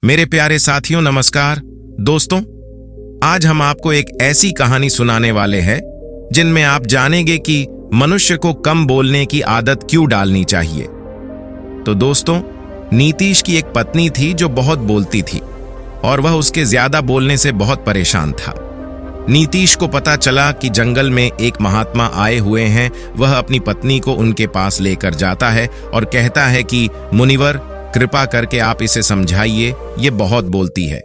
मेरे प्यारे साथियों नमस्कार। दोस्तों, आज हम आपको एक ऐसी कहानी सुनाने वाले हैं जिनमें आप जानेंगे कि मनुष्य को कम बोलने की आदत क्यों डालनी चाहिए। तो दोस्तों, नीतीश की एक पत्नी थी जो बहुत बोलती थी और वह उसके ज्यादा बोलने से बहुत परेशान था। नीतीश को पता चला कि जंगल में एक महात्मा आए हुए हैं। वह अपनी पत्नी को उनके पास लेकर जाता है और कहता है कि मुनिवर, कृपा करके आप इसे समझाइए, ये बहुत बोलती है।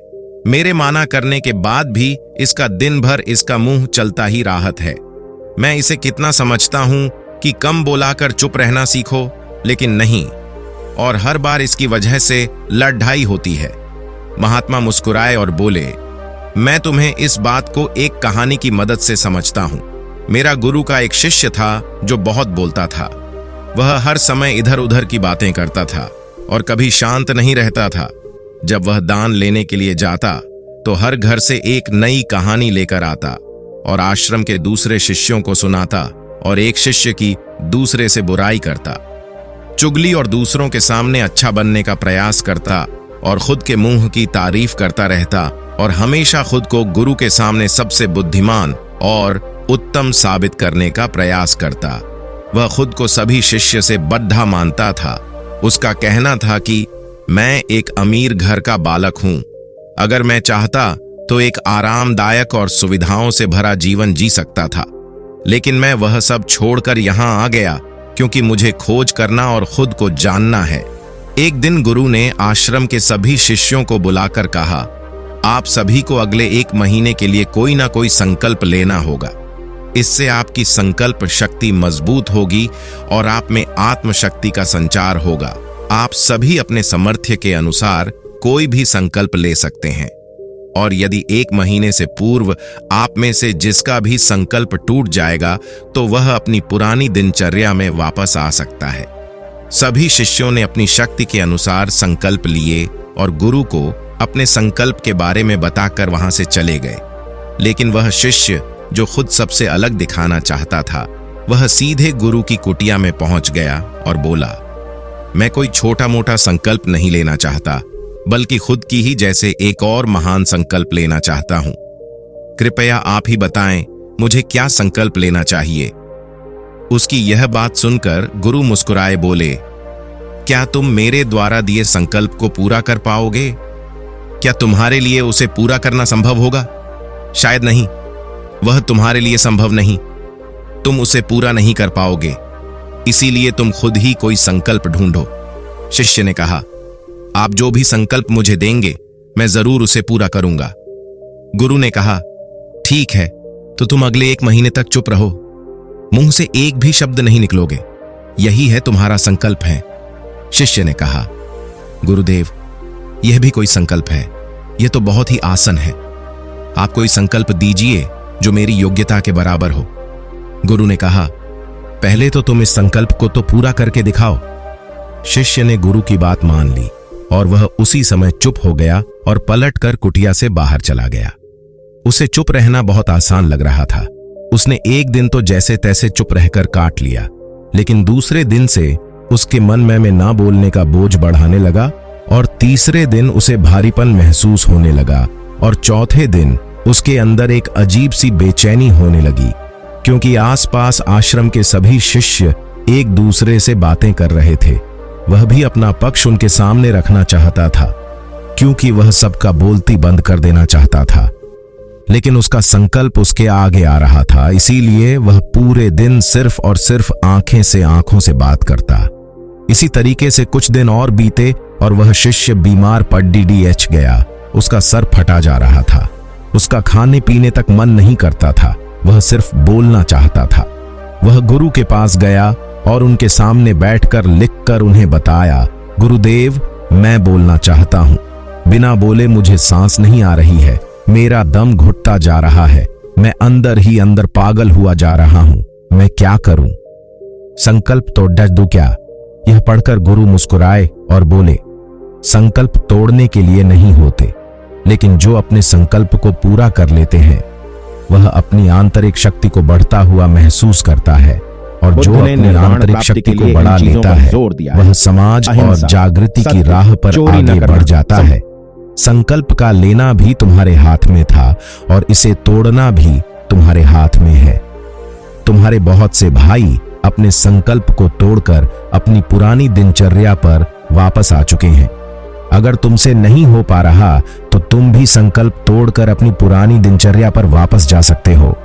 मेरे माना करने के बाद भी इसका दिन भर इसका मुंह चलता ही राहत है। मैं इसे कितना समझता हूं कि कम बोलाकर चुप रहना सीखो, लेकिन नहीं, और हर बार इसकी वजह से लड़ाई होती है। महात्मा मुस्कुराए और बोले, मैं तुम्हें इस बात को एक कहानी की मदद से समझता हूं। मेरा गुरु का एक शिष्य था जो बहुत बोलता था। वह हर समय इधर उधर की बातें करता था और कभी शांत नहीं रहता था। जब वह दान लेने के लिए जाता तो हर घर से एक नई कहानी लेकर आता और आश्रम के दूसरे शिष्यों को सुनाता और एक शिष्य की दूसरे से बुराई करता, चुगली और दूसरों के सामने अच्छा बनने का प्रयास करता और खुद के मुंह की तारीफ करता रहता और हमेशा खुद को गुरु के सामने सबसे बुद्धिमान और उत्तम साबित करने का प्रयास करता। वह खुद को सभी शिष्य से बद्धा मानता था। उसका कहना था कि मैं एक अमीर घर का बालक हूं। अगर मैं चाहता तो एक आरामदायक और सुविधाओं से भरा जीवन जी सकता था, लेकिन मैं वह सब छोड़कर यहां आ गया क्योंकि मुझे खोज करना और खुद को जानना है। एक दिन गुरु ने आश्रम के सभी शिष्यों को बुलाकर कहा, आप सभी को अगले 1 महीने के लिए कोई ना कोई संकल्प लेना होगा। इससे आपकी संकल्प शक्ति मजबूत होगी और आप में आत्मशक्ति का संचार होगा। आप सभी अपने सामर्थ्य के अनुसार कोई भी संकल्प ले सकते हैं, और यदि 1 महीने से पूर्व आप में से जिसका भी संकल्प टूट जाएगा तो वह अपनी पुरानी दिनचर्या में वापस आ सकता है। सभी शिष्यों ने अपनी शक्ति के अनुसार संकल्प लिए और गुरु को अपने संकल्प के बारे में बताकर वहां से चले गए। लेकिन वह शिष्य जो खुद सबसे अलग दिखाना चाहता था, वह सीधे गुरु की कुटिया में पहुंच गया और बोला, मैं कोई छोटा मोटा संकल्प नहीं लेना चाहता, बल्कि खुद की ही जैसे एक और महान संकल्प लेना चाहता हूं। कृपया आप ही बताएं, मुझे क्या संकल्प लेना चाहिए। उसकी यह बात सुनकर गुरु मुस्कुराए बोले, क्या तुम मेरे द्वारा दिए संकल्प को पूरा कर पाओगे? क्या तुम्हारे लिए उसे पूरा करना संभव होगा? शायद नहीं, वह तुम्हारे लिए संभव नहीं। तुम उसे पूरा नहीं कर पाओगे, इसीलिए तुम खुद ही कोई संकल्प ढूंढो। शिष्य ने कहा, आप जो भी संकल्प मुझे देंगे मैं जरूर उसे पूरा करूंगा। गुरु ने कहा, ठीक है, तो तुम अगले 1 महीने तक चुप रहो, मुंह से एक भी शब्द नहीं निकलोगे, यही है तुम्हारा संकल्प है। शिष्य ने कहा, गुरुदेव, यह भी कोई संकल्प है? यह तो बहुत ही आसान है। आप कोई संकल्प दीजिए जो मेरी योग्यता के बराबर हो। गुरु ने कहा, पहले तो तुम इस संकल्प को तो पूरा करके दिखाओ। शिष्य ने गुरु की बात मान ली और वह उसी समय चुप हो गया और पलटकर कुटिया से बाहर चला गया। उसे चुप रहना बहुत आसान लग रहा था। उसने एक दिन तो जैसे तैसे चुप रहकर काट लिया, लेकिन दूसरे दिन से उसके मन में ना बोलने का बोझ बढ़ाने लगा और तीसरे दिन उसे भारीपन महसूस होने लगा और चौथे दिन उसके अंदर एक अजीब सी बेचैनी होने लगी, क्योंकि आसपास आश्रम के सभी शिष्य एक दूसरे से बातें कर रहे थे। वह भी अपना पक्ष उनके सामने रखना चाहता था, क्योंकि वह सबका बोलती बंद कर देना चाहता था। लेकिन उसका संकल्प उसके आगे आ रहा था, इसीलिए वह पूरे दिन सिर्फ और सिर्फ आंखें से आंखों से बात करता। इसी तरीके से कुछ दिन और बीते और वह शिष्य बीमार पड़ DDH गया। उसका सर फटा जा रहा था, उसका खाने पीने तक मन नहीं करता था, वह सिर्फ बोलना चाहता था। वह गुरु के पास गया और उनके सामने बैठकर लिखकर उन्हें बताया, गुरुदेव, मैं बोलना चाहता हूं, बिना बोले मुझे सांस नहीं आ रही है, मेरा दम घुटता जा रहा है, मैं अंदर ही अंदर पागल हुआ जा रहा हूं, मैं क्या करूं? संकल्प तोड़ दूं क्या? यह पढ़कर गुरु मुस्कुराए और बोले, संकल्प तोड़ने के लिए नहीं होते, लेकिन जो अपने संकल्प को पूरा कर लेते हैं वह अपनी आंतरिक शक्ति को बढ़ता हुआ महसूस करता है, और जो अपनी आंतरिक शक्ति को बढ़ा लेता है वह समाज और जागृति की राह पर आगे बढ़ जाता है। संकल्प का लेना भी तुम्हारे हाथ में था और इसे तोड़ना भी तुम्हारे हाथ में है। तुम्हारे बहुत से भाई अपने संकल्प को तोड़कर अपनी पुरानी दिनचर्या पर वापस आ चुके हैं। अगर तुमसे नहीं हो पा रहा तो तुम भी संकल्प तोड़कर अपनी पुरानी दिनचर्या पर वापस जा सकते हो।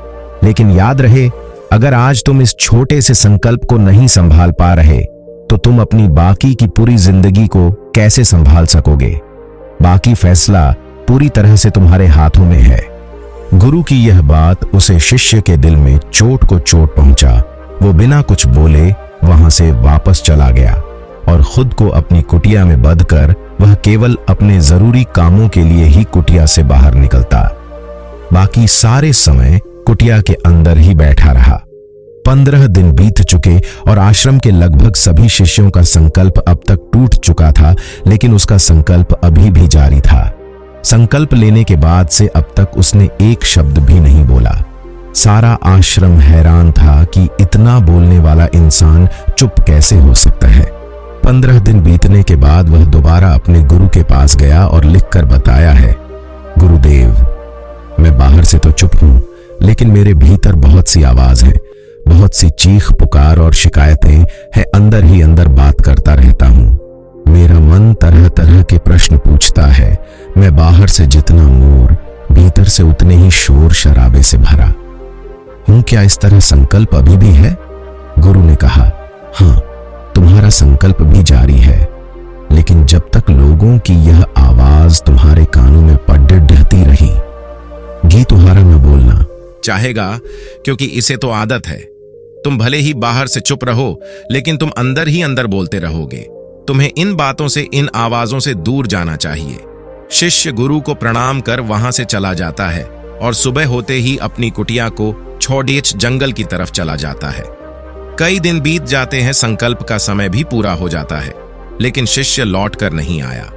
लेकिन याद रहे, अगर आज तुम इस छोटे से संकल्प को नहीं संभाल पा रहे तो तुम अपनी बाकी की पूरी जिंदगी को कैसे संभाल सकोगे? बाकी फैसला पूरी तरह से तुम्हारे हाथों में है। गुरु की यह बात उसे शिष्य के दिल में चोट को चोट पहुंचा। वो बिना कुछ बोले वहां से वापस चला गया और खुद को अपनी कुटिया में बंधकर वह केवल अपने जरूरी कामों के लिए ही कुटिया से बाहर निकलता। बाकी सारे समय कुटिया के अंदर ही बैठा रहा। 15 दिन बीत चुके और आश्रम के लगभग सभी शिष्यों का संकल्प अब तक टूट चुका था, लेकिन उसका संकल्प अभी भी जारी था। संकल्प लेने के बाद से अब तक उसने एक शब्द भी नहीं बोला। सारा आश्रम हैरान था कि इतना बोलने वाला इंसान चुप कैसे हो सकता है। 15 दिन बीतने के बाद वह दोबारा अपने गुरु के पास गया और लिखकर बताया है, गुरुदेव, मैं बाहर से तो चुप हूं, लेकिन मेरे भीतर बहुत सी आवाज है, बहुत सी चीख पुकार और शिकायतें हैं। अंदर ही अंदर बात करता रहता हूं। मेरा मन तरह तरह के प्रश्न पूछता है। मैं बाहर से जितना मोर, भीतर से उतने ही शोर शराबे से भरा हूं। क्या इस तरह संकल्प अभी भी है? गुरु ने कहा, हाँ, तुम्हारा संकल्प भी जारी है, लेकिन जब तक लोगों की यह आवाज तुम्हारे कानों में पड्डे ढहती रही, घी तुम्हारा न बोलना चाहेगा, क्योंकि इसे तो आदत है। तुम भले ही बाहर से चुप रहो, लेकिन तुम अंदर ही अंदर बोलते रहोगे। तुम्हें इन बातों से, इन आवाजों से दूर जाना चाहिए। शिष्य गुरु को प्रणाम कर वहां से चला जाता है और सुबह होते ही अपनी कुटिया को छोड़ेच जंगल की तरफ चला जाता है। कई दिन बीत जाते हैं, संकल्प का समय भी पूरा हो जाता है, लेकिन शिष्य लौट कर नहीं आया।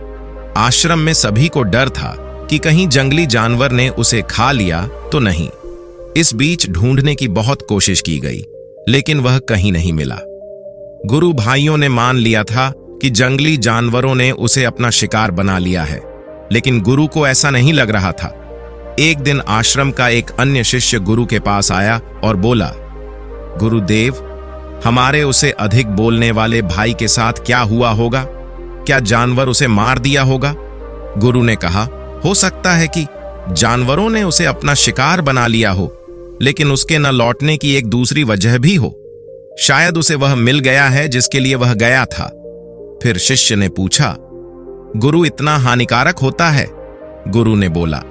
आश्रम में सभी को डर था कि कहीं जंगली जानवर ने उसे खा लिया तो नहीं। इस बीच ढूंढने की बहुत कोशिश की गई, लेकिन वह कहीं नहीं मिला। गुरु भाइयों ने मान लिया था कि जंगली जानवरों ने उसे अपना शिकार बना लिया है, लेकिन गुरु को ऐसा नहीं लग रहा था। एक दिन आश्रम का एक अन्य शिष्य गुरु के पास आया और बोला, गुरुदेव, हमारे उसे अधिक बोलने वाले भाई के साथ क्या हुआ होगा? क्या जानवर उसे मार दिया होगा? गुरु ने कहा, हो सकता है कि जानवरों ने उसे अपना शिकार बना लिया हो, लेकिन उसके न लौटने की एक दूसरी वजह भी हो। शायद उसे वह मिल गया है जिसके लिए वह गया था। फिर शिष्य ने पूछा, गुरु, इतना हानिकारक होता है? गुरु ने बोला,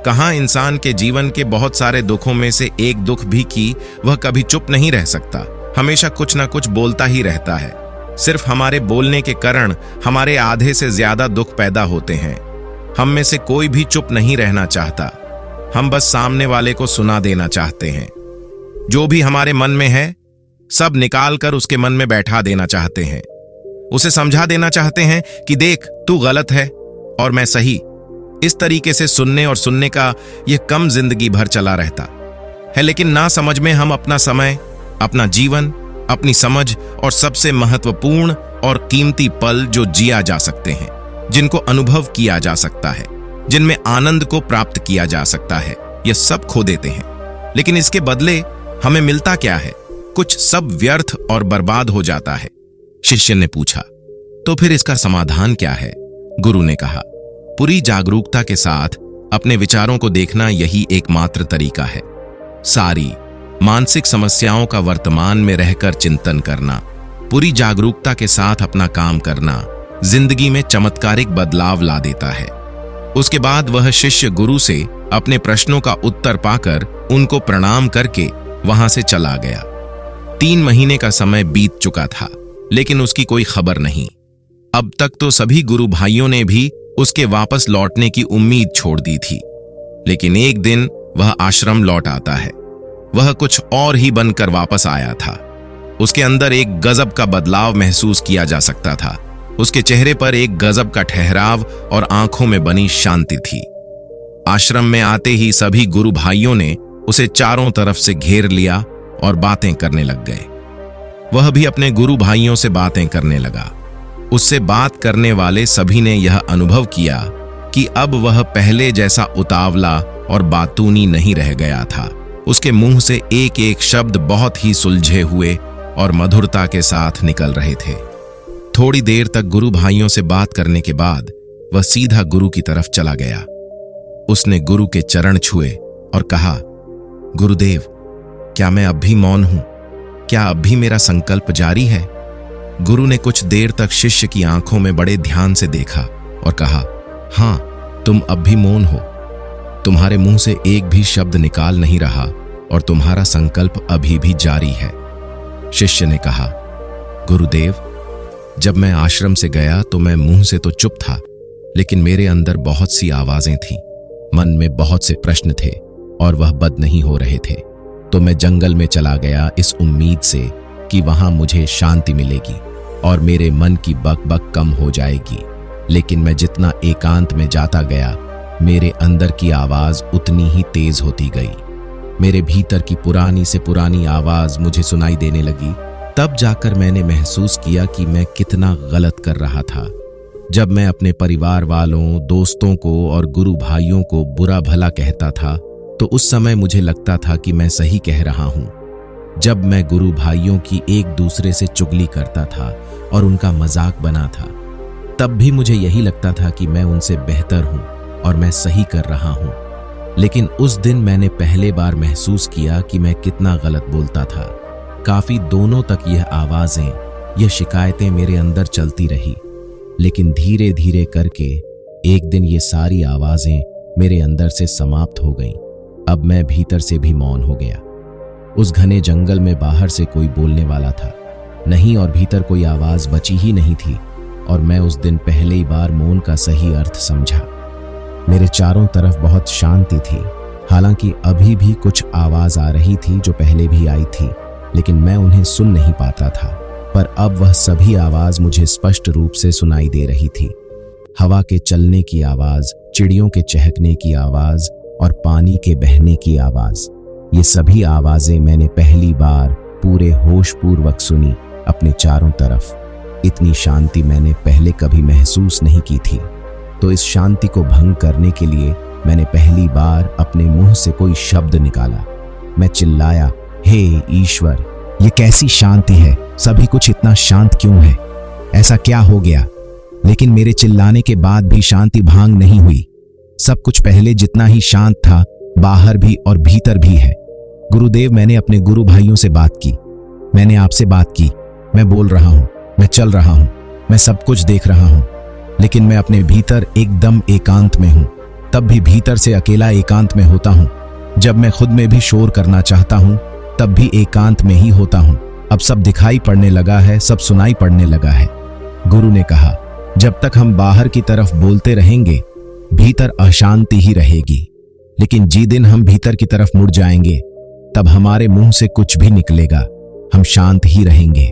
कहां इंसान के जीवन के बहुत सारे दुखों में से एक दुख भी कि वह कभी चुप नहीं रह सकता, हमेशा कुछ ना कुछ बोलता ही रहता है। सिर्फ हमारे बोलने के कारण हमारे आधे से ज्यादा दुख पैदा होते हैं। हम में से कोई भी चुप नहीं रहना चाहता, हम बस सामने वाले को सुना देना चाहते हैं। जो भी हमारे मन में है सब निकाल कर उसके मन में बैठा देना चाहते हैं। उसे समझा देना चाहते हैं कि देख, तू गलत है और मैं सही। इस तरीके से सुनने और सुनने का यह कम जिंदगी भर चला रहता है, लेकिन ना समझ में हम अपना समय, अपना जीवन, अपनी समझ और सबसे महत्वपूर्ण और कीमती पल जो जिया जा सकते हैं, जिनको अनुभव किया जा सकता है, जिनमें आनंद को प्राप्त किया जा सकता है, ये सब खो देते हैं। लेकिन इसके बदले हमें मिलता क्या है? कुछ सब व्यर्थ और बर्बाद हो जाता है। शिष्य ने पूछा, तो फिर इसका समाधान क्या है? गुरु ने कहा, पूरी जागरूकता के साथ अपने विचारों को देखना यही एकमात्र तरीका है। सारी मानसिक समस्याओं का वर्तमान में रहकर चिंतन करना, पूरी जागरूकता के साथ अपना काम करना जिंदगी में चमत्कारिक बदलाव ला देता है। उसके बाद वह शिष्य गुरु से अपने प्रश्नों का उत्तर पाकर उनको प्रणाम करके वहां से चला गया। 3 महीने का समय बीत चुका था, लेकिन उसकी कोई खबर नहीं। अब तक तो सभी गुरु भाइयों ने भी उसके वापस लौटने की उम्मीद छोड़ दी थी, लेकिन एक दिन वह आश्रम लौट आता है। वह कुछ और ही बनकर वापस आया था। उसके अंदर एक गजब का बदलाव महसूस किया जा सकता था। उसके चेहरे पर एक गजब का ठहराव और आंखों में बनी शांति थी। आश्रम में आते ही सभी गुरु भाइयों ने उसे चारों तरफ से घेर लिया और बातें करने लग गए। वह भी अपने गुरु भाइयों से बातें करने लगा। उससे बात करने वाले सभी ने यह अनुभव किया कि अब वह पहले जैसा उतावला और बातूनी नहीं रह गया था। उसके मुंह से एक एक शब्द बहुत ही सुलझे हुए और मधुरता के साथ निकल रहे थे। थोड़ी देर तक गुरु भाइयों से बात करने के बाद वह सीधा गुरु की तरफ चला गया। उसने गुरु के चरण छुए और कहा, गुरुदेव, क्या मैं अब भी मौन हूं? क्या अब भी मेरा संकल्प जारी है? गुरु ने कुछ देर तक शिष्य की आंखों में बड़े ध्यान से देखा और कहा, हां, तुम अब भी मौन हो। तुम्हारे मुंह से एक भी शब्द निकाल नहीं रहा और तुम्हारा संकल्प अभी भी जारी है। शिष्य ने कहा, गुरुदेव, जब मैं आश्रम से गया तो मैं मुंह से तो चुप था, लेकिन मेरे अंदर बहुत सी आवाजें थीं। मन में बहुत से प्रश्न थे और वह बद नहीं हो रहे थे। तो मैं जंगल में चला गया इस उम्मीद से कि वहां मुझे शांति मिलेगी और मेरे मन की बकबक कम हो जाएगी। लेकिन मैं जितना एकांत में जाता गया, मेरे अंदर की आवाज उतनी ही तेज होती गई। मेरे भीतर की पुरानी से पुरानी आवाज मुझे सुनाई देने लगी। तब जाकर मैंने महसूस किया कि मैं कितना गलत कर रहा था। जब मैं अपने परिवार वालों, दोस्तों को और गुरु भाइयों को बुरा भला कहता था तो उस समय मुझे लगता था कि मैं सही कह रहा हूं। जब मैं गुरु भाइयों की एक दूसरे से चुगली करता था और उनका मजाक बना था, तब भी मुझे यही लगता था कि मैं उनसे बेहतर हूं और मैं सही कर रहा हूं। लेकिन उस दिन मैंने पहले बार महसूस किया कि मैं कितना गलत बोलता था। काफी दोनों तक यह आवाजें, यह शिकायतें मेरे अंदर चलती रही। लेकिन धीरे धीरे करके एक दिन ये सारी आवाजें मेरे अंदर से समाप्त हो गईं। अब मैं भीतर से भी मौन हो गया। उस घने जंगल में बाहर से कोई बोलने वाला था नहीं और भीतर कोई आवाज बची ही नहीं थी। और मैं उस दिन पहली बार मौन का सही अर्थ समझा। मेरे चारों तरफ बहुत शांति थी। हालांकि अभी भी कुछ आवाज आ रही थी जो पहले भी आई थी, लेकिन मैं उन्हें सुन नहीं पाता था। पर अब वह सभी आवाज मुझे स्पष्ट रूप से सुनाई दे रही थी। हवा के चलने की आवाज, चिड़ियों के चहकने की आवाज और पानी के बहने की आवाज। ये सभी आवाजें मैंने पहली बार पूरे होशपूर्वक सुनी अपने चारों तरफ। इतनी शांति मैंने पहले कभी महसूस नहीं की थी। तो इस शांति को भंग करने के लिए मैंने पहली बार अपने मुंह से कोई शब्द निकाला। मैं चिल्लाया, हे ईश्वर, ये कैसी शांति है? सभी कुछ इतना शांत क्यों है? ऐसा क्या हो गया? लेकिन मेरे चिल्लाने के बाद भी शांति भंग नहीं हुई। सब कुछ पहले जितना ही शांत था, बाहर भी और भीतर भी है। गुरुदेव, मैंने अपने गुरु भाइयों से बात की। मैंने आपसे बात की। मैं बोल रहा हूं, मैं चल रहा हूं, मैं सब कुछ देख रहा हूं, लेकिन मैं अपने भीतर एकदम एकांत में हूं। तब भी भीतर से अकेला एकांत में होता हूं। जब मैं खुद में भी शोर करना चाहता हूं, तब भी एकांत में ही होता हूं। अब सब दिखाई पड़ने लगा है, सब सुनाई पड़ने लगा है। गुरु ने कहा, जब तक हम बाहर की तरफ बोलते रहेंगे, भीतर अशांति ही रहेगी। लेकिन जिस दिन हम भीतर की तरफ मुड़ जाएंगे, तब हमारे मुंह से कुछ भी निकलेगा, हम शांत ही रहेंगे।